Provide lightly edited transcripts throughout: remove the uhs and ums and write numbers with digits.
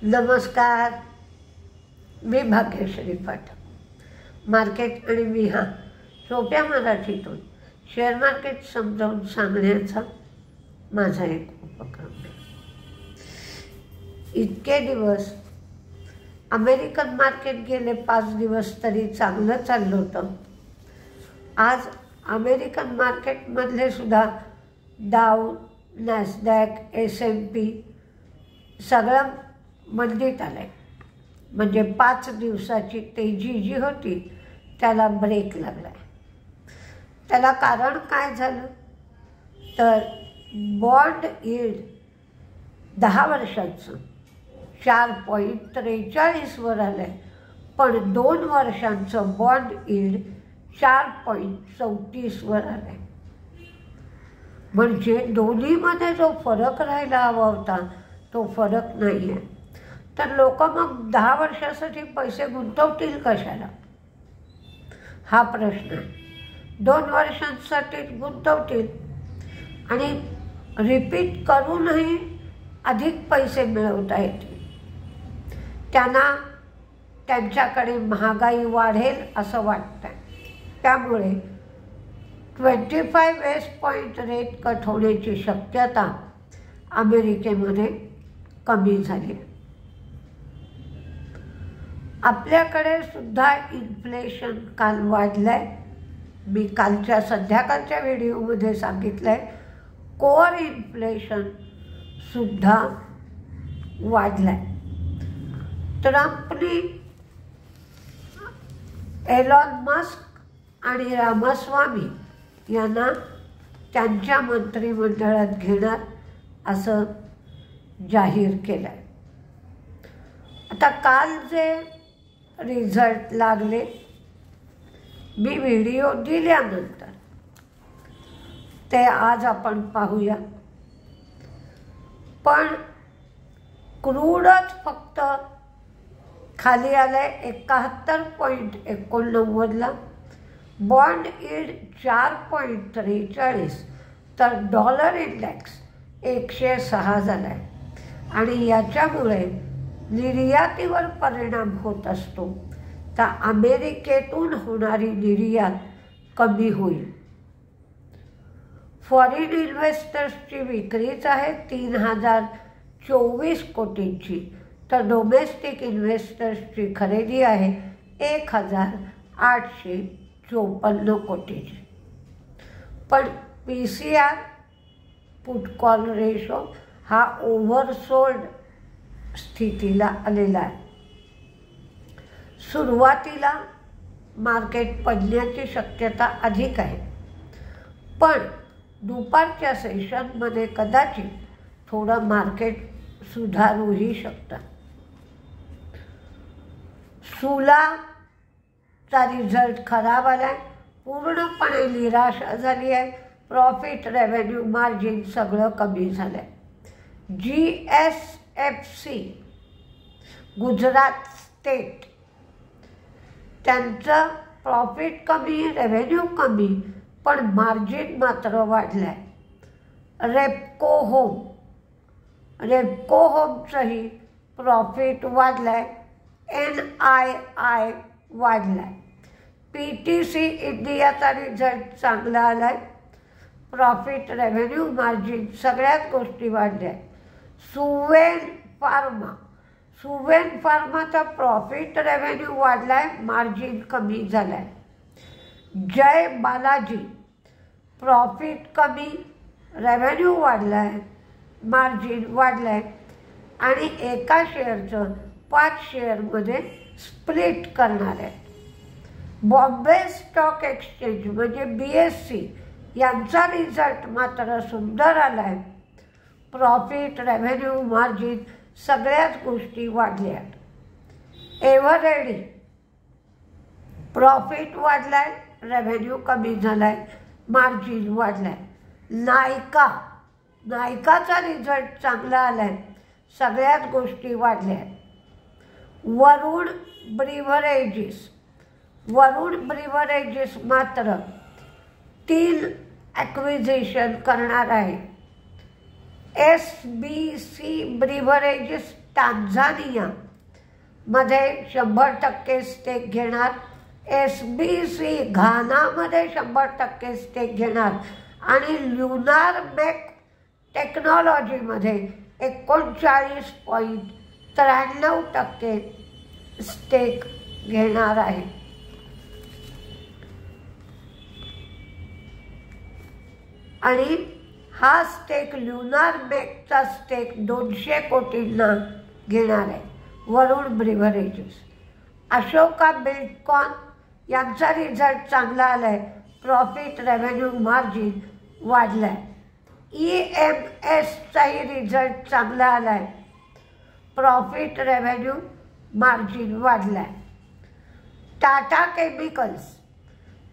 नमस्कार, मी भाग्यश्री पाठक. मार्केट आणि मी हा सोप्या मराठीतून शेअर मार्केट समजावून सांगण्याचा माझा एक उपक्रम आहे. इतके दिवस अमेरिकन मार्केट गेले 5 दिवस तरी चांगलं चाललं होतं. आज अमेरिकन मार्केटमधले सुद्धा डाव, नॅसडॅक, S&P सगळं मंदीत आलं आहे. म्हणजे 5 दिवसाची तेजी जी होती त्याला ब्रेक लागला आहे. त्याला कारण काय झालं तर बॉन्ड यील्ड 10 वर्षाचं 4.43 वर आलं आहे, पण 2 वर्षांचं बॉन्ड यील्ड 4.34 वर आलं आहे. म्हणजे दोन्हीमध्ये जो फरक राहायला हवा होता तो फरक नाही आहे. तर लोक मग 10 वर्षासाठी पैसे गुंतवतील कशाला हा प्रश्न आहे. 2 वर्षांसाठी गुंतवतील आणि रिपीट करूनही अधिक पैसे मिळवता येतील. त्यांना त्यांच्याकडे महागाई वाढेल असं वाटतं. त्यामुळे 25 बेस पॉईंट रेट कट होण्याची शक्यता अमेरिकेमध्ये कमी झाली. आपल्याकडे सुद्धा इन्फ्लेशन काल वाढलं आहे. मी कालच्या संध्याकाळच्या व्हिडिओमध्ये सांगितलं आहे कोअर इन्फ्लेशन सुद्धा वाढलं आहे. ट्रम्पनी एलॉन मस्क आणि रामास्वामी यांना त्यांच्या मंत्रिमंडळात घेणार असं जाहीर केलं आहे. आता काल जे रिझल्ट लागले मी व्हिडिओ दिल्यानंतर ते आज आपण पाहूया. पण क्रूडच फक्त खाली आलंय 71.89ला. बॉन्ड यील्ड 4.43 तर डॉलर इंडेक्स 106 झाला आहे. आणि याच्यामुळे निर्यातीवर परिणाम होत असतो. तर अमेरिकेतून होणारी निर्यात कमी होईल. फॉरेन इन्व्हेस्टर्सची विक्रीच आहे 3024 कोटींची, तर डोमेस्टिक इन्व्हेस्टर्सची खरेदी आहे 1854 कोटींची. पण PCR पुट कॉल रेशो हा ओव्हरसोल्ड स्थितीला आलेला आहे. सुरुवातीला मार्केट पडण्याची शक्यता अधिक आहे, पण दुपारच्या सेशनमध्ये कदाचित थोडं मार्केट सुधारूही शकतं. सुलाचा रिझल्ट खराब आला आहे. पूर्णपणे निराशा झाली आहे. प्रॉफिट, रेव्हेन्यू, मार्जिन सगळं कमी झालं आहे. GSFC गुजरात स्टेट त्यांचं प्रॉफिट कमी, रेव्हेन्यू कमी, पण मार्जिन मात्र वाढलं आहे. रेपको होमचंही प्रॉफिट वाढलं आहे. NII वाढलं आहे. PTC इंडियाचा रिझल्ट चांगला आला आहे. प्रॉफिट, रेव्हेन्यू, मार्जिन सगळ्याच गोष्टी वाढल्या आहेत. सुवेन फार्माचा प्रॉफिट, रेव्हेन्यू वाढला आहे, मार्जिन कमी झालं आहे. जय बालाजी प्रॉफिट कमी, रेव्हेन्यू वाढला आहे, मार्जिन वाढलं आहे. आणि एका शेअरचं 5 शेअरमध्ये स्प्लिट करणार आहे. बॉम्बे स्टॉक एक्सचेंज म्हणजे BSE यांचा रिझल्ट मात्र सुंदर आला आहे. प्रॉफिट, रेव्हेन्यू, मार्जिन सगळ्याच गोष्टी वाढल्या आहेत. एव्हरेडी प्रॉफिट वाढला आहे, रेव्हेन्यू कमी झाला आहे, मार्जिन वाढलं आहे. नायकाचा रिझल्ट चांगला आला आहे, सगळ्याच गोष्टी वाढल्या आहेत. वरुण ब्रिव्हरेजेस मात्र 3 ॲक्विजिशन करणार आहे. SBC ब्रिव्हरेजेस टांझानिया मध्ये 100% स्टेक घेणार, SBC घानामध्ये 100% स्टेक घेणार आणि ल्युनार मेक टेक्नॉलॉजीमध्ये 39.93% स्टेक घेणार आहे. आणि हा स्टेक ल्युनार मेकचा स्टेक 200 कोटींना घेणार आहे वरुण ब्रिव्हरेजेस. अशोका बिल्डकॉन यांचा रिझल्ट चांगला आला आहे, प्रॉफिट रेव्हेन्यू मार्जिन वाढलं आहे. EMSचाही रिझल्ट चांगला आला आहे, प्रॉफिट रेव्हेन्यू मार्जिन वाढलं आहे.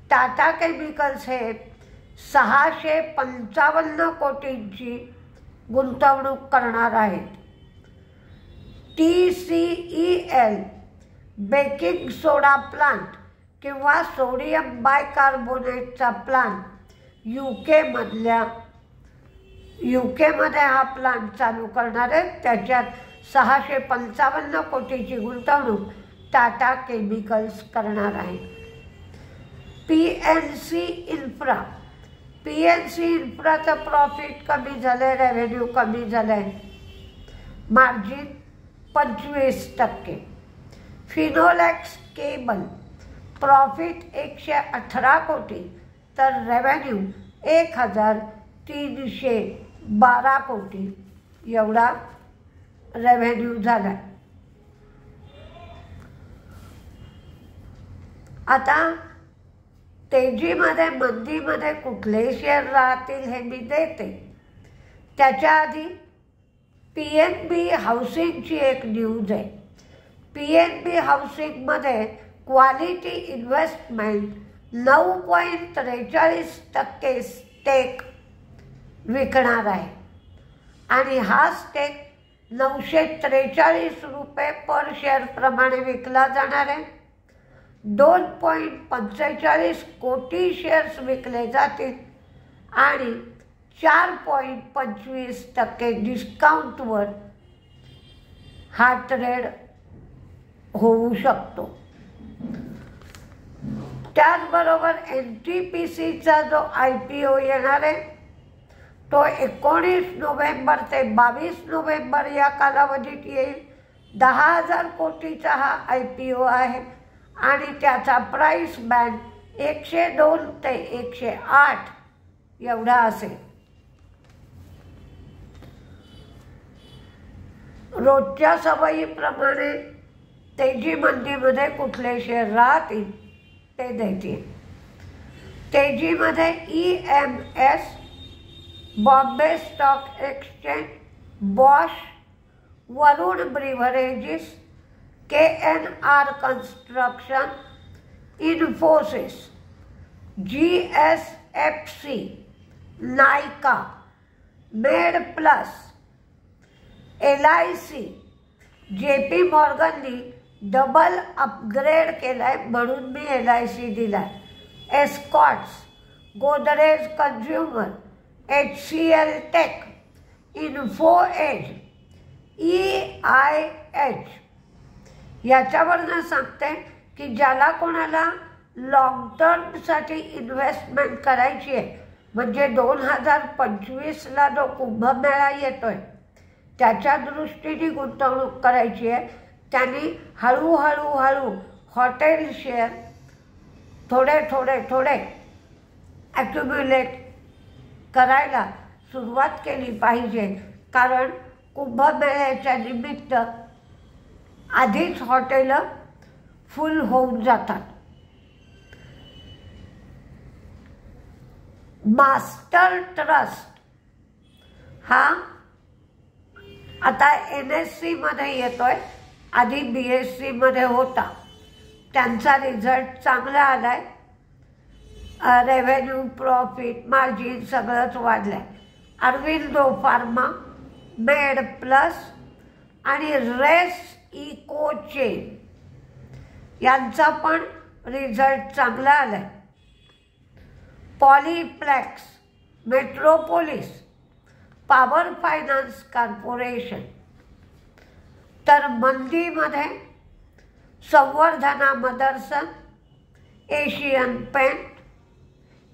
टाटा केमिकल्स हे 655 कोटींची गुंतवणूक करणार आहेत. TCEL बेकिंग सोडा प्लांट किंवा सोडियम बायकार्बोनेटचा प्लांट यूकेमध्ये हा प्लांट चालू करणार आहे. त्याच्यात 655 कोटीची गुंतवणूक टाटा केमिकल्स करणार आहे. PNC इन्फ्राचं प्रॉफिट कमी झालं आहे, रेव्हेन्यू कमी झालं आहे, मार्जिन 25%. फिनोलेक्स केबल प्रॉफिट 118 कोटी तर रेव्हेन्यू 1312 कोटी एवढा रेव्हेन्यू झाला. आता तेजीमध्ये मंदीमध्ये कुठले शेअर राहतील हे मी देते. त्याच्या आधी PNB हाऊसिंगची एक न्यूज आहे. PNB हाऊसिंगमध्ये क्वालिटी इन्व्हेस्टमेंट 9.43% स्टेक विकणार आहे आणि हा स्टेक 943 रुपये पर शेअर प्रमाणे विकला जाणार आहे. 2.45 कोटी शेअर्स विकले जातील आणि 4.25% डिस्काउंटवर हा ट्रेड होऊ शकतो. त्याचबरोबर NTPCचा जो IPO येणार आहे तो 19 नोव्हेंबर ते 22 नोव्हेंबर या कालावधीत येईल. 10,000 कोटीचा हा IPO आहे आणि त्याचा प्राइस बँड 102 ते 108 एवढा असेल. रोजच्या सवयीप्रमाणे तेजी मंदीमध्ये कुठले शेअर राहतील ते देतील. तेजीमध्ये EMS, Bombay stock exchange, Bosch, Varun beverages, KNR construction, Infosys, GSFC, Nykaa, med plus, LIC. JP मॉर्गननी डबल अपग्रेड केलाय म्हणून मी LIC दिलाय. Escorts, Godrej consumer, HCL tech, info edge, EIH. याच्यावरनं सांगते की ज्याला कोणाला लॉंग टर्मसाठी इन्व्हेस्टमेंट करायची आहे म्हणजे 2025ला जो कुंभमेळा येतोय त्याच्या दृष्टीने गुंतवणूक करायची आहे, त्यांनी हळूहळू हॉटेल शेअर थोडे ॲक्युम्युलेट करायला सुरुवात केली पाहिजे. कारण कुंभमेळ्याच्या निमित्त आधीच हॉटेलं फुल होऊन जातात. मास्टर ट्रस्ट हा आता NSCमध्ये येतोय, आधी BSCमध्ये होता. त्यांचा रिझल्ट चांगला आलाय, रेव्हेन्यू, प्रॉफिट, मार्जिन सगळंच वाढलंय. अरविंदो फार्मा, मेड प्लस आणि रेस इको चेन यांचा पण रिझल्ट चांगला आलाय. Polyplex, Metropolis, power finance corporation. तर मंदीमध्ये Samvardhana Motherson, Asian paint,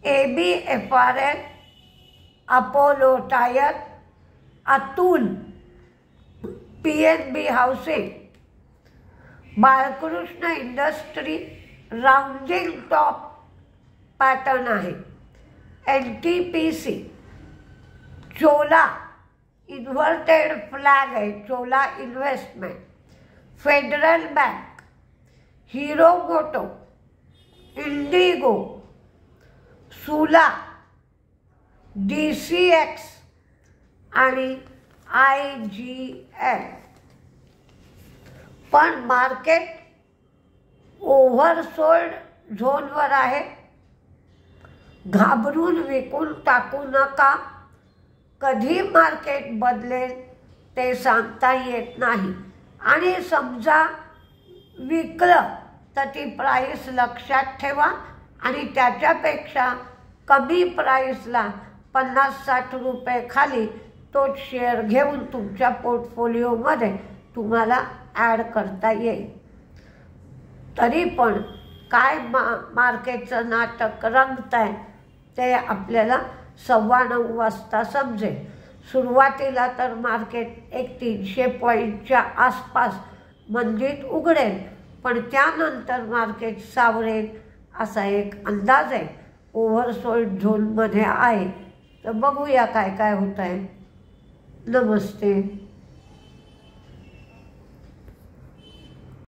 ABFRL, Apollo tyre, Atul, PNB housing, Balkrishna industry, rounding top pattern आहे, NTPC, चोला इन्व्हर्टेड फ्लॅग आहे, Chola investment, federal bank, hero moto, IndiGo, Sula, DCX आणि IGL. पण मार्केट ओव्हरसोल्ड झोनवर आहे. घाबरून विकून टाकू नका. कधी मार्केट बदलेल ते सांगता येत नाही. आणि समजा विकलं तर ती प्राईस लक्षात ठेवा आणि त्याच्यापेक्षा कमी प्राईसला 50-60 रुपये खाली तोच शेअर घेऊन तुमच्या पोर्टफोलिओमध्ये तुम्हाला ॲड करता येईल. तरी पण काय मार्केटचं नाटक रंगत आहे ते आपल्याला 9:15 वाजता समजेल. सुरुवातीला तर मार्केट 300 पॉईंटच्या आसपास मंदीत उघडेल, पण त्यानंतर मार्केट सावरेल असा एक अंदाज आहे. ओव्हरसोल्ड झोनमध्ये आहे. तर बघूया काय काय होत आहे. नमस्ते.